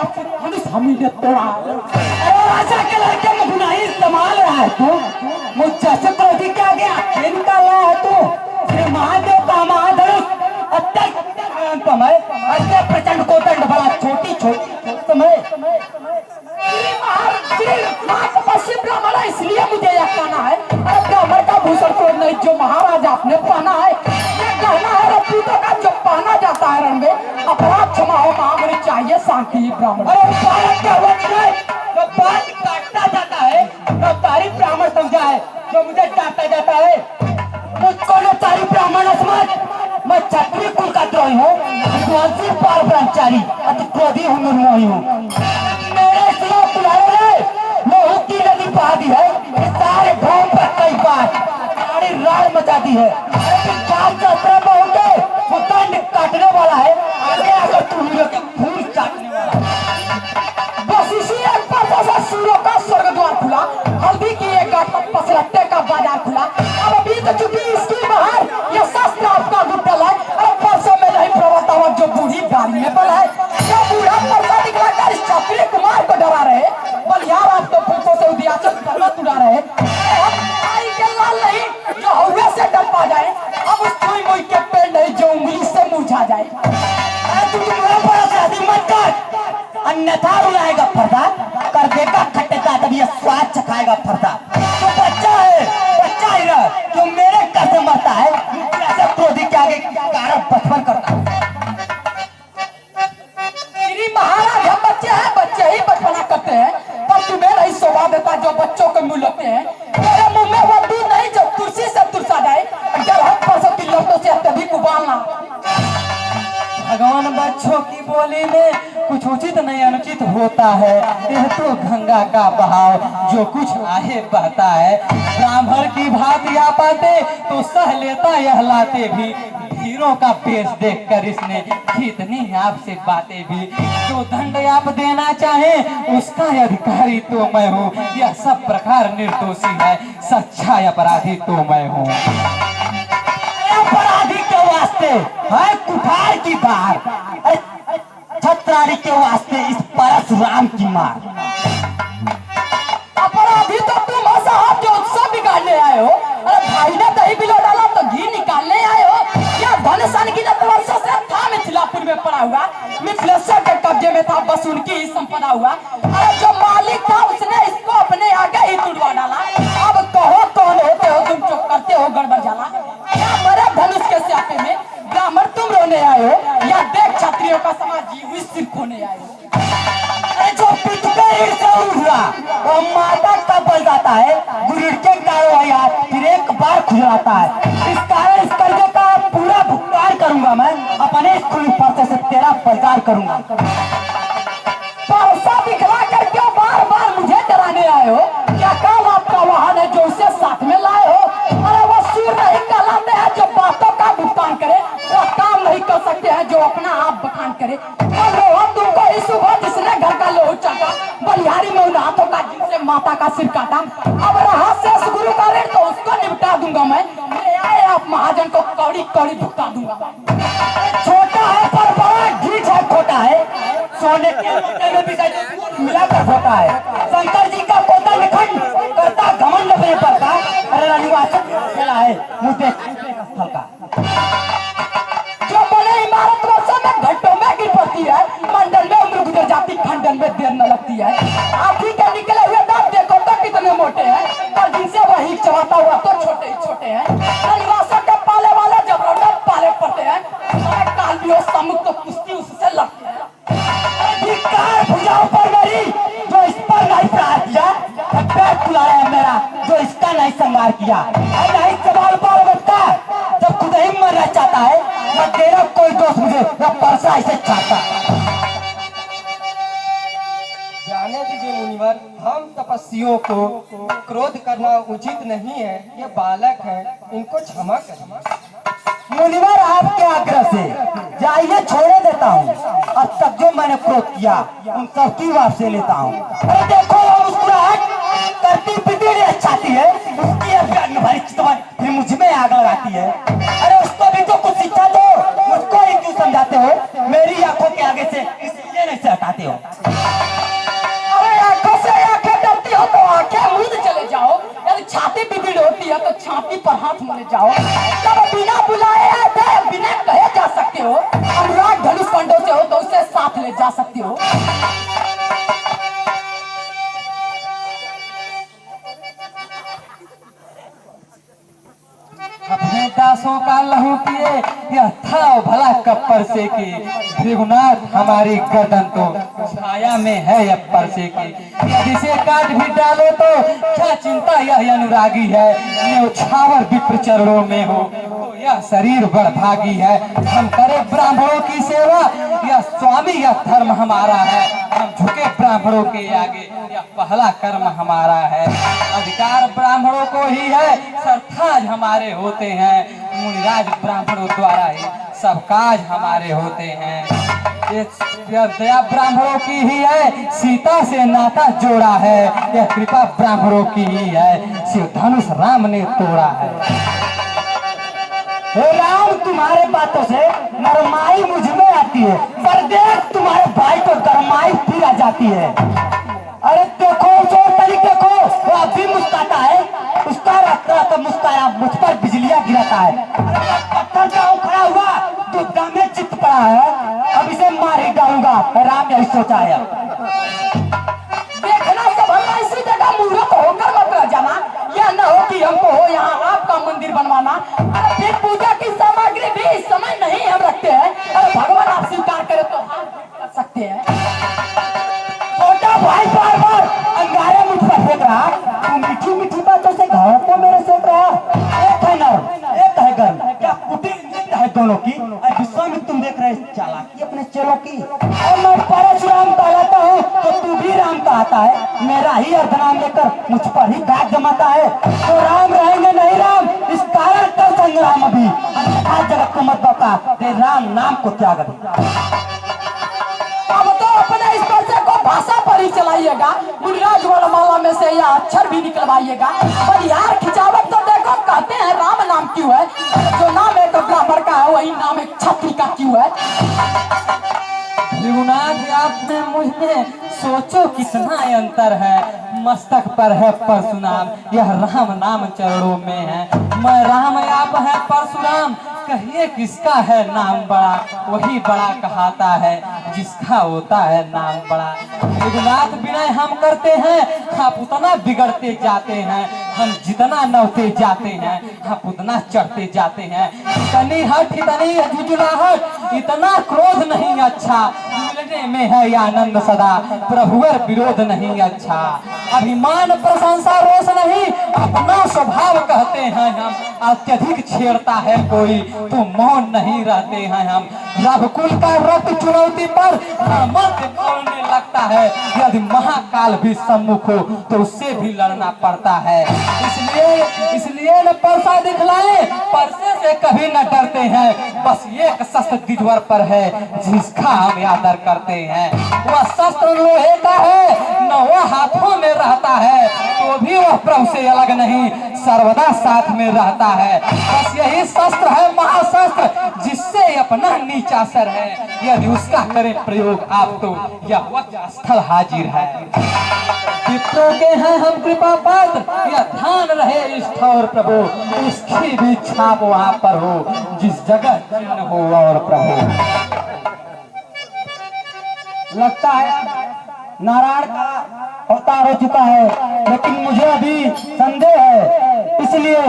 आपसे धनुष हम ही ने तोड़ा। अरे राजा के लड़के में गुनाही इस्तेमाल रहा है तू, मुझसे से क्रोधी क्या गया खेल निकाल रहा है तू। श्री महादेव का महाधनुष समय प्रचंड कोतंड बड़ा छोटी छोटी समय ब्राह्मण है, इसलिए मुझे यह कहना है। अरे ब्राह्मण का भूषण तो नहीं जो महाराज आपने पहना है, ये कहना है रपूतों का जो पहना जाता है रण में। अपराध क्षमा हो मांगनी चाहिए शांति ब्राह्मण। अरे जो बात काटता जाता है तो तारी ब्राह्मण समझा है, जो मुझे डांटा जाता है मुझको न तारी ब्राह्मण समझ। मैं क्षत्रिय कुल का द्रोही हूँ, विद्वांसी पार ब्रह्मचारी, अति क्रोधी हूँ, निर्मोही हूँ। मेरे सिवा तुम्हारे लोहू की नदी बहा दी है, सारे गांव पर कई बार सारी राड़ मचा दी है। वो दंड काटने वाला है, आगे आकर तुम लोग के फूल चाटने वाला है। बस इसी एक पर सूरों का स्वर्ग द्वार खुला, हल्दी की एक पसरट्टे का बाजार खुला। अब अभी तो चुकी इसकी बाहर यह शस्त्र आपका गुड्डल है। अब परसों में नहीं प्रवता हुआ जो बूढ़ी गाड़ी में बल है, क्या बूढ़ा परसा दिखलाकर इस क्षत्रिय कुमार को डरा रहे। बलियार आप तो फूकों से उदियाचल पर्वत उड़ा रहे। आई के लाल नहीं जो हवा से डर पा जाए, अब उस छुई मुई के पेड़ नहीं जो उंगली से मुरझा जाए। तू तुम्हारा बड़ा शादी मत कर, अन्यथा रुलाएगा फरदा, कर देगा खट्टेता तब ये स्वाद चखाएगा फरदा। तो बच्चा है, बच्चा ही रह, जो मेरे घर से मरता है, ऐसे क्रोधी के आगे कारण बचपन करता है। श्री महाराज हम बच्चे हैं, बच्चे ही बचपना करते हैं, पर तुम्हें नहीं शोभा देता जो बच्चों के मुंह लगते हैं। मेरे मुंह में वो दूध नहीं जो तुलसी से तुरसा जाए, जब हम परसों की लोटों से अत्यधिक उबालना। भगवान बच्चों की बोली में कुछ उचित नहीं अनुचित होता है, यह तो गंगा का बहाव जो कुछ आहे बहता है। ब्राह्मण की भांति आ पाते तो सह लेता यह लाते भी, हीरो का पेश देखकर इसने कितनी आपसे बातें भी। जो दंड आप देना चाहे उसका अधिकारी तो मैं हूँ, यह सब प्रकार निर्दोषी है, सच्चा अपराधी तो मैं हूँ। अपराधी के वास्ते है कुठार की बार, छत्रारी के वास्ते इस परशुराम की मार। अपराधी तो तुम हो साहब जो उत्सव बिगाड़ने आए हो। अरे भाई ने दही बिलो डाला तो घी निकालने आए हो। यह धन सन की वर्षों से था मिथिलापुर में पड़ा हुआ, मिथिलेश्वर के कब्जे में था, बस उनकी ही संपदा हुआ। अरे जो मालिक था उसने इसको अपने आगे ही तुड़वा डाला। अब कहो कौन होते हो तुम जो करते हो गड़बड़ जाला। क्या मरे धनुष के स्यापे में ब्राह्मण तुम रोने आए हो, या देख क्षत्रियों का समाज जीव सिर खोने आए हो। अरे जो पिट पे ईट से उड़ा वो माता कब बन जाता है, गुरुड़ के कारण फिर एक बार खुजलाता है। इस कारण इस कर्जे का पूरा भुगतान करूंगा मैं, अपने स्कूल पर्चे से तेरा बाजार करूंगा। परसा दिखला कर क्यों बार बार मुझे डराने आए हो? क्या काम आपका वाहन है जो उसे साथ में लाए हो? अरे वो सूर नहीं कहलाते हैं जो बातों का भुगतान करे, वो काम नहीं कर सकते हैं जो अपना आप बखान करे। तुमको इस सुबह जिसने घर का लोहू चाटा, बलिहारी में उन हाथों का जिनसे माता का सिर काटा, अब रहा शेष गुरु का ऋण तो उसको निपटा दूंगा मैं। आए आप महाजन को कौड़ी कौड़ी भुगता दूंगा। छोटा है पर बड़ा ढीठ है, खोटा है, सोने के लोटे में भी मिलाकर होता है। शंकर जी का पोता निखंड करता घमंड अपने पर का, अरे रनिवाचक खेला है मुझे स्थल का। जो बने इमारत वर्षों में घंटों में गिर पड़ती है, मंडल में उम्र गुजर जाती, खंडन में देर न लगती है। आप ही के निकले हुए दांत देखो तो कितने मोटे हैं, पर जिनसे वही चबाता हुआ तो छोटे ही छोटे हैं। रनिवासों के पाले वाले जब रौनक पाले पड़ते हैं, काल भी हो सम्मुख तो कुश्ती उससे लगते हैं। भुजाओं पर मेरी जो इस पर नहीं प्रहार किया, पेट फुलाया है मेरा जो इसका नहीं संहार किया। नहीं सवाल बाल बचता जब खुद ही मरना चाहता है, मैं तेरा कोई दोस्त मुझे वो परसा इसे चाहता। जाने दीजिए मुनिवर, हम तपस्वियों को क्रोध करना उचित नहीं है, ये बालक है, इनको क्षमा करें। मुनिवर आपके आग्रह से जाइए छोड़े देता हूँ, अब तक जो मैंने क्रोध किया उन सबकी वापसी लेता हूँ। अरे देखो वो मुस्कुराहट करती पीती चाहती है, उसकी भरी चितवन फिर मुझ में आग लगाती है। अरे उसको भी तो कुछ शिक्षा दो, मुझको ही क्यों समझाते हो? मेरी आंखों के आगे से इसलिए नहीं से हटाते हो। हो, अनुराग धनुष पंडों से हो तो उसे साथ ले जा सकती हो। अपने दासों का लहू पिए यह था भला कप्पर से की, भृगुनाथ हमारी गर्दन तो छाया में है अप्पर से की। यदि इसे काट भी डालो तो क्या चिंता, यह अनुरागी है, न्यौछावर विप्र चरणों में हो तो यह शरीर बड़भागी है। हम करे ब्राह्मणों की सेवा, यह स्वामी यह धर्म हमारा है। हम झुके ब्राह्मणों के आगे, यह पहला कर्म हमारा है। अधिकार ब्राह्मणों को ही है, सरताज हमारे होते हैं। मुनिराज ब्राह्मणों द्वारा ही सब काज हमारे होते हैं। यह दया ब्राह्मणों की ही है, सीता से नाता जोड़ा है। यह कृपा ब्राह्मणों की ही है, शिव धनुष राम ने तोड़ा है। हे राम, तुम्हारे बातों से नरमाई मुझ में आती है, पर देख तुम्हारे भाई को गरमाई फिर आ जाती है। अरे देखो जो तरीके को वो अभी मुस्कुराता है, उसका रात मुस्कुराया मुझ पर बिजलियां गिराता है। अरे पत्थर का खड़ा हुआ दुविधा में चित पड़ा है, अब इसे मार ही डालूंगा, राम यही सोचा है। देखना संभलना, इसी जगह मूर्ख होकर मत रह जाना। यह न हो कि हमको हो यहाँ आपका मंदिर बनवाना। अरे फिर पूजा की सामग्री भी इस समय नहीं हम रखते हैं। अरे भगवान आप स्वीकार करे तो हम कर सकते हैं। छोटा भाई बार बार अंगारे मुझ पर फेंक रहा, तू मीठी मीठी बातों से घाव को मेरे सेक रहा। एक है नर, एक है गर्म, क्या कुटिल नीति है दोनों की। विश्वामित्र तुम देख रहे चालाकी अपने चेलों की। और मैं परशुराम कहलाता हूँ तो तू भी राम कहता है। मेरा ही अर्धनाम लेकर मुझ पर ही दाग जमाता है। तो राम रहेंगे नहीं राम, इस कारण कर संग्राम अभी। अन्यथा जगत को मत बता, ते राम नाम को त्याग अभी। अब तो अपने इस पर्चे को भाषा पर ही चलाइएगा। मुनिराज वर्णमाला में से यह अक्षर भी निकलवाइएगा। पर यार खिंचावट तो देखो, कहते हैं राम नाम क्यों है। जो नाम एक ब्राह्मण का है वही नाम एक क्षत्रिय का क्यों है। भृगुनाथ आपने मुझ में सोचो कितना अंतर है। मस्तक पर है परशुराम, यह राम नाम चरणों में है। मैं राम आप है परशुराम, कहिए किसका है नाम बड़ा। वही बड़ा कहता है जिसका होता है नाम बड़ा। भृगुनाथ विनय हम करते हैं, आप उतना बिगड़ते जाते हैं। हम जितना नवते जाते हैं आप उतना चढ़ते जाते हैं। इतनी हट इतनी झुझुलाहट, इतना क्रोध नहीं अच्छा। मिलने में है आनंद सदा, प्रभुवर विरोध नहीं अच्छा। अभिमान प्रशंसा रोष नहीं, अपना स्वभाव कहते हैं हम। अत्यधिक छेड़ता है कोई तो मौन नहीं रहते हैं हम। रघुकुल का रक्त चुनौती पर मत बोलने लगता है। यदि महाकाल भी सम्मुख हो तो उससे भी लड़ना पड़ता है। इसलिए न परसा दिखलाए, परसे से कभी न डरते हैं। बस एक शस्त्र दिजवर पर है जिसका हम आदर करते हैं। वह शस्त्र लोहे का है, न वह हाथों में रहता है तो भी वह प्रभु से अलग नहीं, सर्वदा साथ में रहता है। बस यही शस्त्र है महाशस्त्र, जिससे अपना नीचा सर है। यदि उसका करें प्रयोग आप तो यह वज्र स्थल हाजिर है। पितरों के हैं हम कृपा पात्र, यह ध्यान रहे इष्ट और प्रभु। उसकी भी छाप वहाँ पर हो जिस जगह चिन्ह हो और प्रभु। लगता है नारायण का अवतार हो चुका है, लेकिन मुझे अभी संदेह है। इसलिए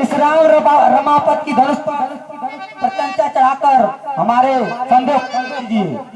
इस राम रमापत की धनुष पर प्रत्यंचा चढ़ाकर हमारे संदेह कीजिए।